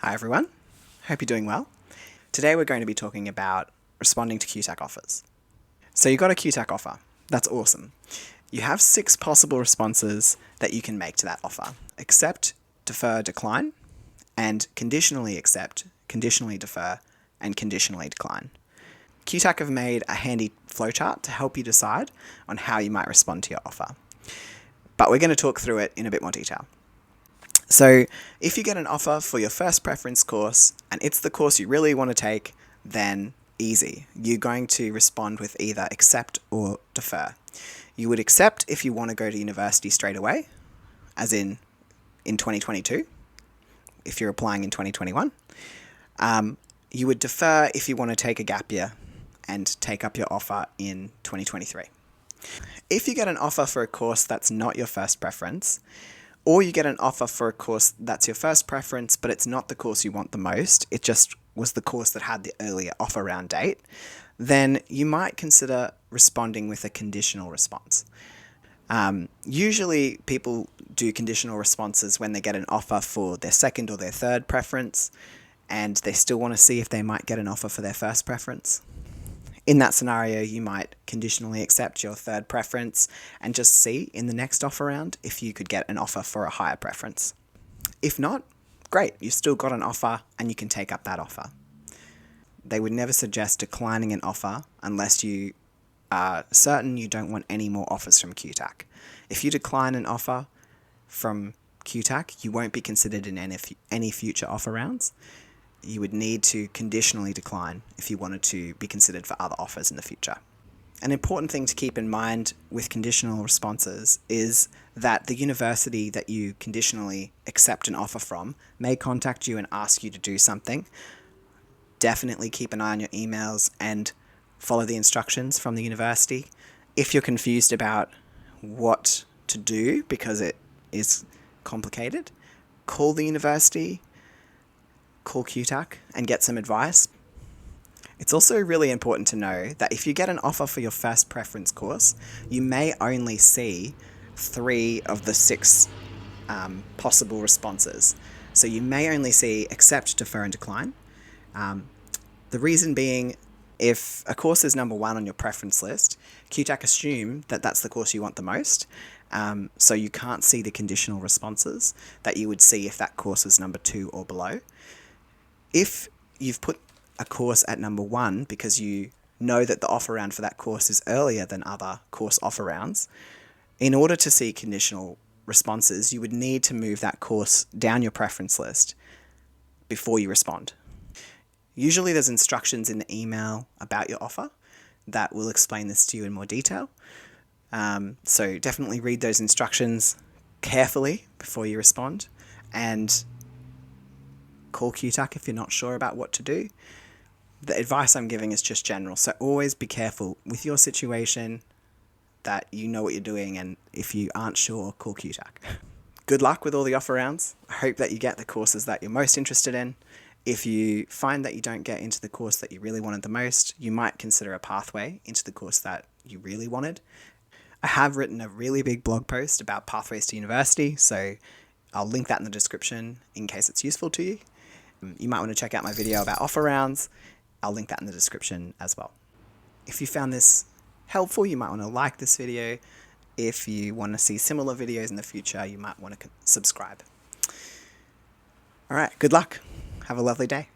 Hi everyone, hope you're doing well. Today we're going to be talking about responding to QTAC offers. So you got a QTAC offer, that's awesome. You have 6 possible responses that you can make to that offer. Accept, defer, decline, and conditionally accept, conditionally defer, and conditionally decline. QTAC have made a handy flowchart to help you decide on how you might respond to your offer. But we're going to talk through it in a bit more detail. So if you get an offer for your first preference course and it's the course you really want to take, then easy. You're going to respond with either accept or defer. You would accept if you want to go to university straight away, as in 2022, if you're applying in 2021. You would defer if you want to take a gap year and take up your offer in 2023. If you get an offer for a course that's not your first preference, or you get an offer for a course that's your first preference, but it's not the course you want the most, it just was the course that had the earlier offer round date, then you might consider responding with a conditional response. Usually people do conditional responses when they get an offer for their second or their third preference, and they still want to see if they might get an offer for their first preference. In that scenario, you might conditionally accept your third preference and just see in the next offer round if you could get an offer for a higher preference. If not, great, you've still got an offer and you can take up that offer. They would never suggest declining an offer unless you are certain you don't want any more offers from QTAC. If you decline an offer from QTAC, you won't be considered in any future offer rounds. You would need to conditionally decline if you wanted to be considered for other offers in the future. An important thing to keep in mind with conditional responses is that the university that you conditionally accept an offer from may contact you and ask you to do something. Definitely keep an eye on your emails and follow the instructions from the university. If you're confused about what to do because it is complicated, call the university, call QTAC and get some advice. It's also really important to know that if you get an offer for your first preference course, you may only see 3 of the 6 possible responses. So you may only see accept, defer, and decline. The reason being, if a course is number 1 on your preference list, QTAC assume that that's the course you want the most. So you can't see the conditional responses that you would see if that course was number 2 or below. If you've put a course at number 1 because you know that the offer round for that course is earlier than other course offer rounds, in order to see conditional responses, you would need to move that course down your preference list before you respond. Usually there's instructions in the email about your offer that will explain this to you in more detail. So definitely read those instructions carefully before you respond, and call QTAC if you're not sure about what to do. The advice I'm giving is just general, so always be careful with your situation, that you know what you're doing, and if you aren't sure, call QTAC. Good luck with all the offer rounds. I hope that you get the courses that you're most interested in. If you find that you don't get into the course that you really wanted the most, you might consider a pathway into the course that you really wanted. I have written a really big blog post about pathways to university, so I'll link that in the description in case it's useful to you. You might want to check out my video about offer rounds. I'll link that in the description as well. If you found this helpful, you might want to like this video. If you want to see similar videos in the future, you might want to subscribe. All right, good luck. Have a lovely day.